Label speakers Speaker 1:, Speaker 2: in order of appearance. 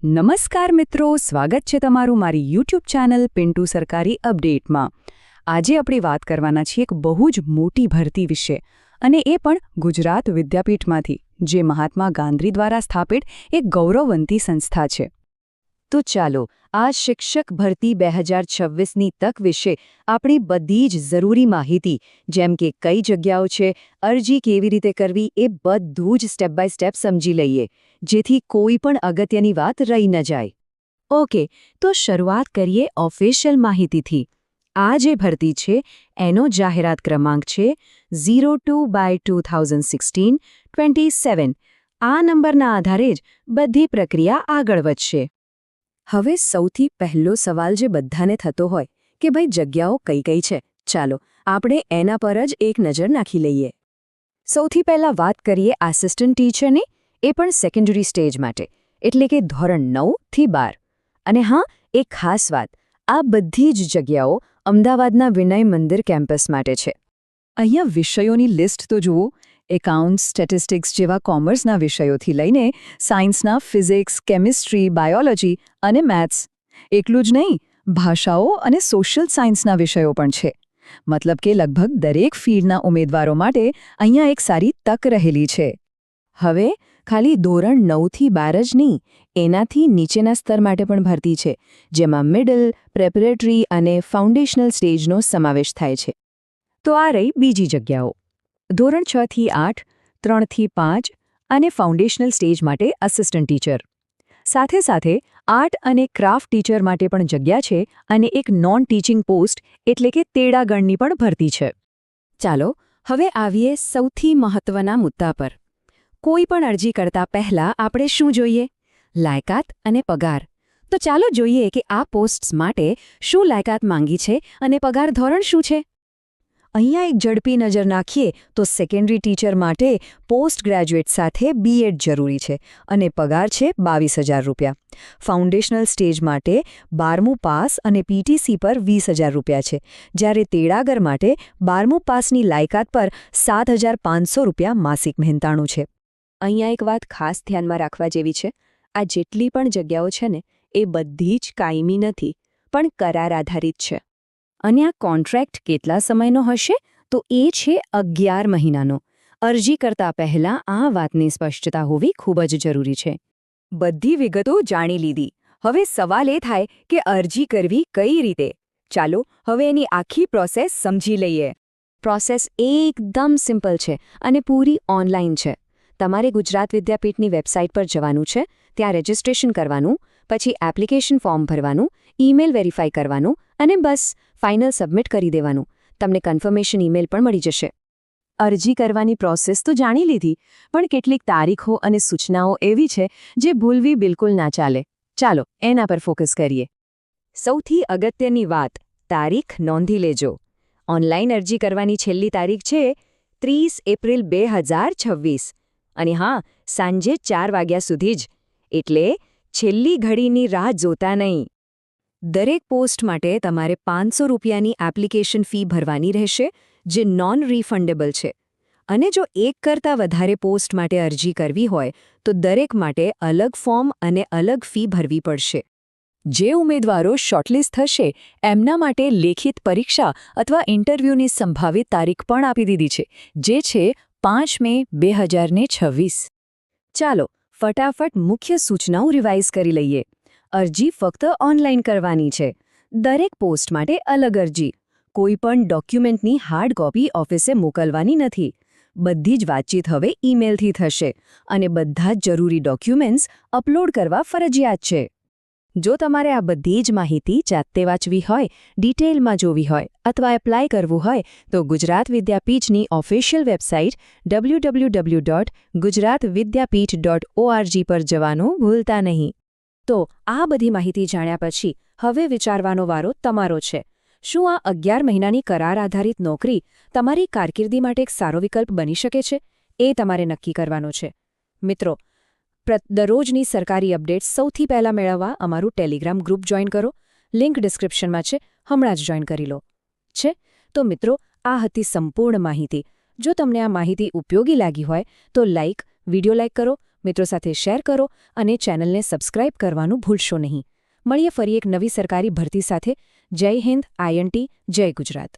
Speaker 1: નમસ્કાર મિત્રો, સ્વાગત છે તમારું મારી યુટ્યુબ ચેનલ પિન્ટુ સરકારી અપડેટમાં। આજે આપણે વાત કરવાના છીએ એક બહુ જ મોટી ભરતી વિશે, અને એ પણ ગુજરાત વિદ્યાપીઠમાંથી, જે મહાત્મા ગાંધી દ્વારા સ્થાપિત એક ગૌરવવંતી સંસ્થા છે। તો ચાલો આ શિક્ષક ભરતી 2026ની તક વિશે આપણી બધી જ જરૂરી માહિતી, જેમ કે કઈ જગ્યાઓ છે, અરજી કેવી રીતે કરવી, એ બધું જ સ્ટેપ બાય સ્ટેપ સમજી લઈએ, જેથી કોઈ પણ અગત્યની વાત રહી ન જાય। ઓકે, તો શરૂઆત કરીએ ઓફિશિયલ માહિતીથી। આ જે ભરતી છે એનો જાહેરાત ક્રમાંક છે 02/2016-27। આ નંબરના આધારે જ બધી પ્રક્રિયા આગળ વધશે। હવે સૌથી પહેલો સવાલ જે બધાને થતો હોય કે ભાઈ જગ્યાઓ કઈ કઈ છે, ચાલો આપણે એના પર જ એક નજર નાખી લઈએ। સૌથી પહેલાં વાત કરીએ આસિસ્ટન્ટ ટીચરની, એ પણ સેકન્ડરી સ્ટેજ માટે, એટલે કે ધોરણ 9 થી 12। અને હા, એક ખાસ વાત, આ બધી જ જગ્યાઓ અમદાવાદના વિનય મંદિર કેમ્પસ માટે છે। અહીંયા વિષયોની લિસ્ટ તો જુઓ, એકાઉન્ટ્સ, સ્ટેટિસ્ટિક્સ જેવા કોમર્સના વિષયોથી લઈને સાયન્સના ફિઝિક્સ, કેમિસ્ટ્રી, બાયોલોજી અને મેથ્સ। એટલું જ નહીં, ભાષાઓ અને સોશિયલ સાયન્સના વિષયો પણ છે। મતલબ કે લગભગ દરેક ફિલ્ડના ઉમેદવારો માટે અહીંયા એક સારી તક રહેલી છે। હવે ખાલી ધોરણ 9 થી 12 જ નહીં, એનાથી નીચેના સ્તર માટે પણ ભરતી છે, જેમાં મિડલ, પ્રેપરેટરી અને ફાઉન્ડેશનલ સ્ટેજનો સમાવેશ થાય છે। તો આ રહી બીજી જગ્યાઓ, ધોરણ 6 થી 8, 3 થી 5 અને ફાઉન્ડેશનલ સ્ટેજ માટે આસિસ્ટન્ટ ટીચર। સાથે સાથે આર્ટ અને ક્રાફ્ટ ટીચર માટે પણ જગ્યા છે, અને એક નોન ટીચિંગ પોસ્ટ એટલે કે તેડાગણની પણ ભરતી છે। ચાલો હવે આવીએ સૌથી મહત્વના મુદ્દા પર। કોઈ પણ અરજી કરતા પહેલા આપણે શું જોઈએ? લાયકાત અને પગાર। તો ચાલો જોઈએ કે આ પોસ્ટ્સ માટે શું લાયકાત માંગી છે અને પગાર ધોરણ શું છે। અહીંયા એક ઝડપી નજર નાખીએ તો સેકન્ડરી ટીચર માટે પોસ્ટ ગ્રેજ્યુએટ સાથે બીએડ જરૂરી છે, અને પગાર છે 22,000 રૂપિયા। ફાઉન્ડેશનલ સ્ટેજ માટે 12મું પાસ અને પીટીસી પર 20,000 રૂપિયા છે, જ્યારે તેડાગર માટે 12મું પાસની લાયકાત પર 7,500 રૂપિયા માસિક મહેનતાણું છે। અહીંયા એક વાત ખાસ ધ્યાનમાં રાખવા જેવી છે, આ જેટલી પણ જગ્યાઓ છે ને, એ બધી જ કાયમી નથી, પણ કરાર આધારિત છે। અને આ કોન્ટ્રાક્ટ કેટલા સમયનો હશે? તો એ છે 11 મહિનાનો। અરજી કરતા પહેલાં આ વાતની સ્પષ્ટતા હોવી ખૂબ જ જરૂરી છે। બધી વિગતો જાણી લીધી, હવે સવાલ એ થાય કે અરજી કરવી કઈ રીતે? ચાલો હવે એની આખી પ્રોસેસ સમજી લઈએ। પ્રોસેસ એકદમ સિમ્પલ છે અને પૂરી ઓનલાઈન છે। તમારે ગુજરાત વિદ્યાપીઠની વેબસાઇટ પર જવાનું છે, ત્યાં રજિસ્ટ્રેશન કરવાનું, પછી એપ્લિકેશન ફોર્મ ભરવાનું, ઈમેલ વેરીફાઈ કરવાનું અને બસ ફાઇનલ સબમિટ કરી દેવાનું। તમને કન્ફર્મેશન ઈમેલ પણ મળી જશે। અરજી કરવાની પ્રોસેસ તો જાણી લીધી, પણ કેટલીક તારીખો અને સૂચનાઓ એવી છે જે ભૂલવી બિલકુલ ના ચાલે। ચાલો એના પર ફોકસ કરીએ। સૌથી અગત્યની વાત, તારીખ નોંધી લેજો। ઓનલાઈન અરજી કરવાની છેલ્લી તારીખ છે 30 એપ્રિલ 2026, અને હા, સાંજે 4 વાગ્યા સુધી જ, એટલે છેલ્લી ઘડીની રાહ જોતા નહીં। દરેક પોસ્ટ માટે તમારે 500 રૂપિયાની એપ્લિકેશન ફી ભરવાની રહેશે, જે નોન રિફંડેબલ છે। અને જો એક કરતાં વધારે પોસ્ટ માટે અરજી કરવી હોય તો દરેક માટે અલગ ફોર્મ અને અલગ ફી ભરવી પડશે। જે ઉમેદવારો શોર્ટલિસ્ટ થશે એમના માટે લેખિત પરીક્ષા અથવા ઇન્ટરવ્યૂની સંભાવિત તારીખ પણ આપી દીધી છે, જે છે 5 મે 2026। ચાલો ફટાફટ મુખ્ય સૂચનાઓ રિવાઇઝ કરી લઈએ। અરજી ફક્ત ઓનલાઈન કરવાની છે। દરેક પોસ્ટ માટે અલગ અરજી। કોઈ પણ ડોક્યુમેન્ટની હાર્ડ કોપી ઓફિસે મોકલવાની નથી। બધી જ વાતચીત હવે ઈમેલથી થશે, અને બધા જ જરૂરી ડોક્યુમેન્ટ્સ અપલોડ કરવા ફરજિયાત છે। જો તમારે આ બધી જ માહિતી જાતે વાંચવી હોય, ડિટેલમાં જોવી હોય અથવા એપ્લાય કરવું હોય તો ગુજરાત વિદ્યાપીઠની ઓફિશિયલ વેબસાઇટ www.gujaratvidyapeeth.org પર જવાનું ભૂલતા નહીં। તો આ બધી માહિતી જાણ્યા પછી હવે વિચારવાનો વારો તમારો છે। શું આ 11 મહિનાની કરાર આધારિત નોકરી તમારી કારકિર્દી માટે એક સારો વિકલ્પ બની શકે છે? એ તમારે નક્કી કરવાનો છે। મિત્રો, દરરોજની સરકારી અપડેટ્સ સૌથી પહેલાં મેળવવા અમારું ટેલિગ્રામ ગ્રુપ જોઈન કરો। લિંક ડિસ્ક્રિપ્શનમાં છે, હમણાં જ જોઈન કરી લો। છે તો મિત્રો, આ હતી સંપૂર્ણ માહિતી। જો તમને આ માહિતી ઉપયોગી લાગી હોય તો વિડિયો લાઇક કરો, મિત્રો સાથે શેર કરો અને ચેનલને સબસ્ક્રાઇબ કરવાનું ભૂલશો નહીં. મળીએ ફરી એક નવી સરકારી ભરતી સાથે. જય હિન્દ, INT, જય ગુજરાત.